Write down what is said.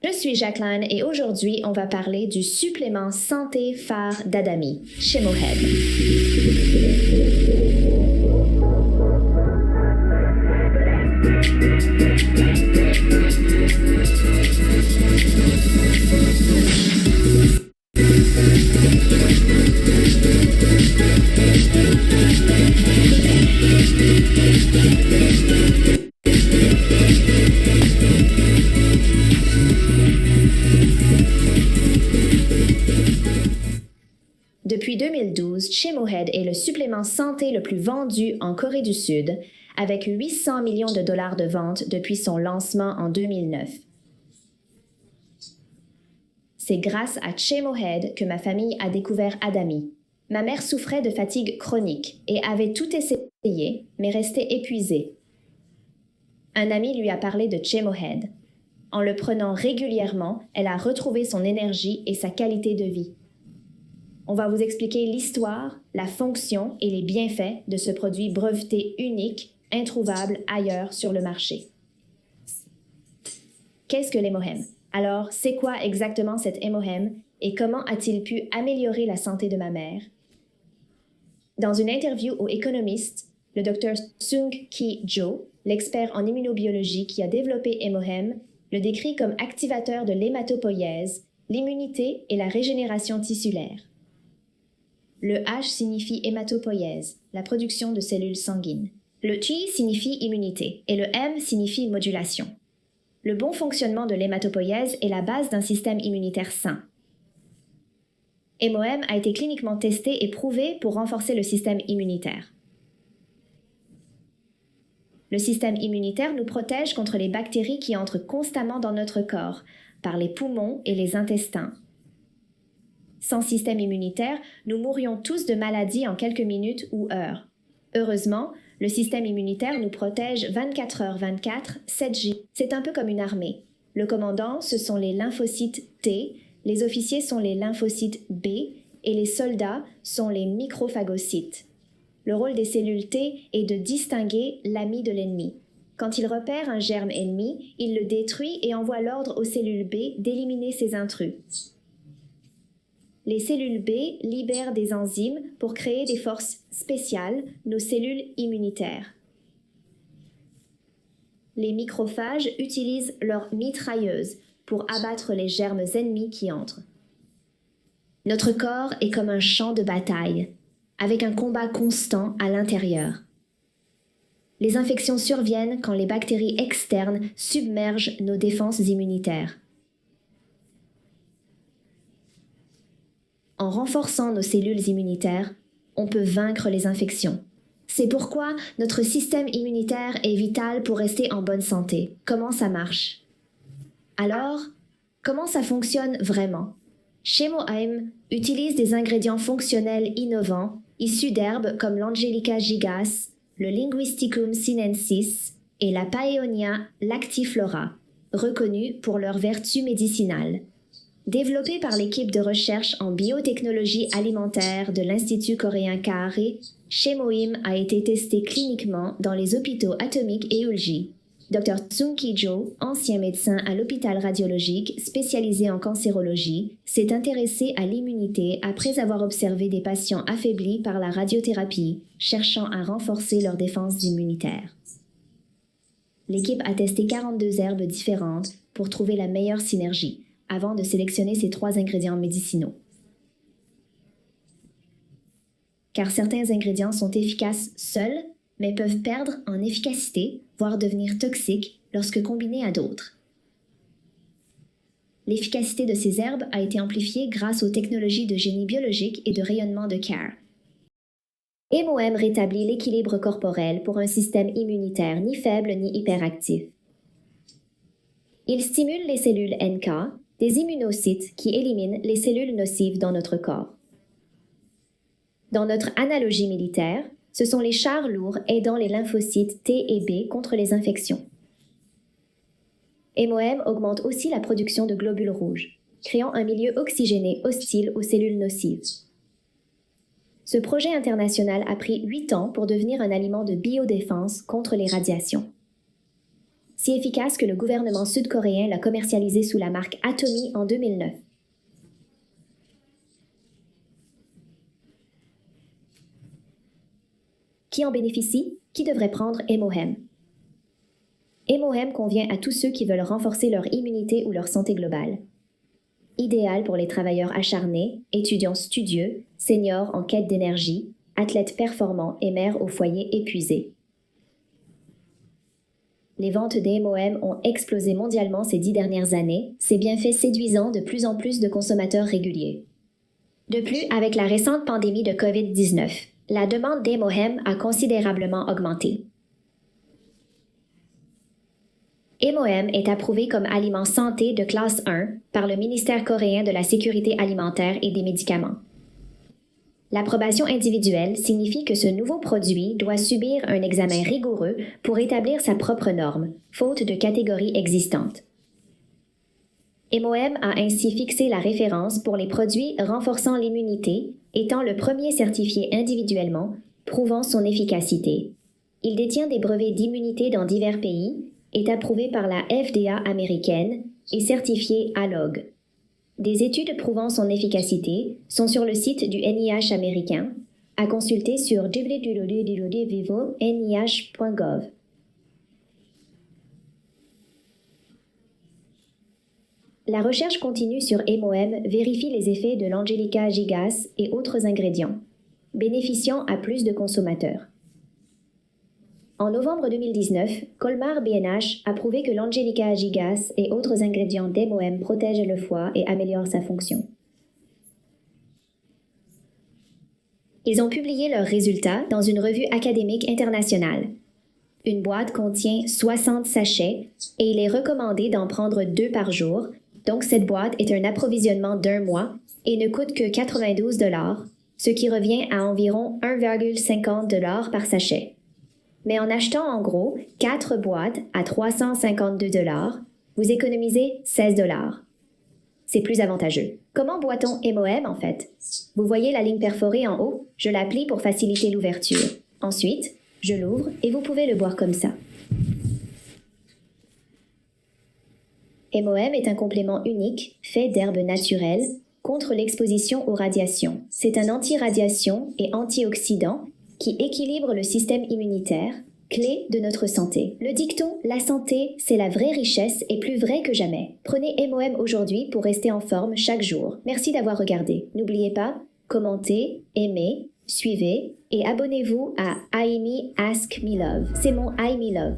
Je suis Jacqueline et aujourd'hui, on va parler du supplément santé phare d'Adami, Chemohead. Depuis 2012, Chemohead est le supplément santé le plus vendu en Corée du Sud, avec 800 millions de dollars de ventes depuis son lancement en 2009. C'est grâce à Chemohead que ma famille a découvert Adami. Ma mère souffrait de fatigue chronique et avait tout essayé, mais restait épuisée. Un ami lui a parlé de Chemohead. En le prenant régulièrement, elle a retrouvé son énergie et sa qualité de vie. On va vous expliquer l'histoire, la fonction et les bienfaits de ce produit breveté unique, introuvable ailleurs sur le marché. Qu'est-ce que l'hémohème? Alors, c'est quoi exactement cet hémohème et comment a-t-il pu améliorer la santé de ma mère? Dans une interview au Economist, le Dr Sung-Ki Jo, l'expert en immunobiologie qui a développé hémohème, le décrit comme activateur de l'hématopoïèse, l'immunité et la régénération tissulaire. Le H signifie hématopoïèse, la production de cellules sanguines. Le T signifie immunité et le M signifie modulation. Le bon fonctionnement de l'hématopoïèse est la base d'un système immunitaire sain. Hémohème a été cliniquement testé et prouvé pour renforcer le système immunitaire. Le système immunitaire nous protège contre les bactéries qui entrent constamment dans notre corps, par les poumons et les intestins. Sans système immunitaire, nous mourrions tous de maladies en quelques minutes ou heures. Heureusement, le système immunitaire nous protège 24h/24, 7 jours. C'est un peu comme une armée. Le commandant, ce sont les lymphocytes T, les officiers sont les lymphocytes B et les soldats sont les microphagocytes. Le rôle des cellules T est de distinguer l'ami de l'ennemi. Quand il repère un germe ennemi, il le détruit et envoie l'ordre aux cellules B d'éliminer ces intrus. Les cellules B libèrent des enzymes pour créer des forces spéciales, nos cellules immunitaires. Les microphages utilisent leurs mitrailleuses pour abattre les germes ennemis qui entrent. Notre corps est comme un champ de bataille, avec un combat constant à l'intérieur. Les infections surviennent quand les bactéries externes submergent nos défenses immunitaires. En renforçant nos cellules immunitaires, on peut vaincre les infections. C'est pourquoi notre système immunitaire est vital pour rester en bonne santé. Comment ça marche? Alors, comment ça fonctionne vraiment? Chemohème utilise des ingrédients fonctionnels innovants, issus d'herbes comme l'Angelica gigas, le Linguisticum sinensis et la Paeonia lactiflora, reconnus pour leurs vertus médicinales. Développé par l'équipe de recherche en biotechnologie alimentaire de l'Institut coréen KARE, Chemohème a été testé cliniquement dans les hôpitaux Atomic et Ulji. Dr Sung-Ki Jo, ancien médecin à l'hôpital radiologique spécialisé en cancérologie, s'est intéressé à l'immunité après avoir observé des patients affaiblis par la radiothérapie, cherchant à renforcer leur défense immunitaire. L'équipe a testé 42 herbes différentes pour trouver la meilleure synergie, avant de sélectionner ces 3 ingrédients médicinaux. Car certains ingrédients sont efficaces seuls, mais peuvent perdre en efficacité, voire devenir toxiques lorsque combinés à d'autres. L'efficacité de ces herbes a été amplifiée grâce aux technologies de génie biologique et de rayonnement de CARE. Hémohème rétablit l'équilibre corporel pour un système immunitaire ni faible ni hyperactif. Il stimule les cellules NK, des immunocytes qui éliminent les cellules nocives dans notre corps. Dans notre analogie militaire, ce sont les chars lourds aidant les lymphocytes T et B contre les infections. Hémohème augmente aussi la production de globules rouges, créant un milieu oxygéné hostile aux cellules nocives. Ce projet international a pris 8 ans pour devenir un aliment de biodéfense contre les radiations. si efficace que le gouvernement sud-coréen l'a commercialisé sous la marque Atomy en 2009. Qui en bénéficie? Qui devrait prendre Emohem? Emohem convient à tous ceux qui veulent renforcer leur immunité ou leur santé globale. Idéal pour les travailleurs acharnés, étudiants studieux, seniors en quête d'énergie, athlètes performants et mères au foyer épuisées. Les ventes d'Emohem ont explosé mondialement ces 10 dernières années, ces bienfaits séduisant de plus en plus de consommateurs réguliers. De plus, avec la récente pandémie de COVID-19, la demande d'Emohem a considérablement augmenté. Emohem est approuvé comme aliment santé de classe 1 par le ministère coréen de la Sécurité alimentaire et des médicaments. L'approbation individuelle signifie que ce nouveau produit doit subir un examen rigoureux pour établir sa propre norme, faute de catégorie existante. Emohem a ainsi fixé la référence pour les produits renforçant l'immunité, étant le premier certifié individuellement, prouvant son efficacité. Il détient des brevets d'immunité dans divers pays, est approuvé par la FDA américaine et certifié ALOG. Des études prouvant son efficacité sont sur le site du NIH américain, à consulter sur www.vivo.nih.gov. La recherche continue sur Emohem vérifie les effets de l'Angelica gigas et autres ingrédients, bénéficiant à plus de consommateurs. En novembre 2019, Colmar BNH a prouvé que l'Angelica gigas et autres ingrédients d'Emohem protègent le foie et améliorent sa fonction. Ils ont publié leurs résultats dans une revue académique internationale. Une boîte contient 60 sachets et il est recommandé d'en prendre 2 par jour, donc cette boîte est un approvisionnement d'1 mois et ne coûte que 92 $, ce qui revient à environ 1,50 $ par sachet. Mais en achetant en gros 4 boîtes à 352 $, vous économisez 16 $. C'est plus avantageux. Comment boit-on Emohem en fait? Vous voyez la ligne perforée en haut? Je la plie pour faciliter l'ouverture. Ensuite, je l'ouvre et vous pouvez le boire comme ça. Emohem est un complément unique, fait d'herbes naturelles, contre l'exposition aux radiations. C'est un anti-radiation et antioxydant qui équilibre le système immunitaire, clé de notre santé. Le dicton « La santé, c'est la vraie richesse » est plus vrai que jamais. Prenez Emohem aujourd'hui pour rester en forme chaque jour. Merci d'avoir regardé. N'oubliez pas, commentez, aimez, suivez et abonnez-vous à Aimi Ask Me Love. C'est mon I Me Love.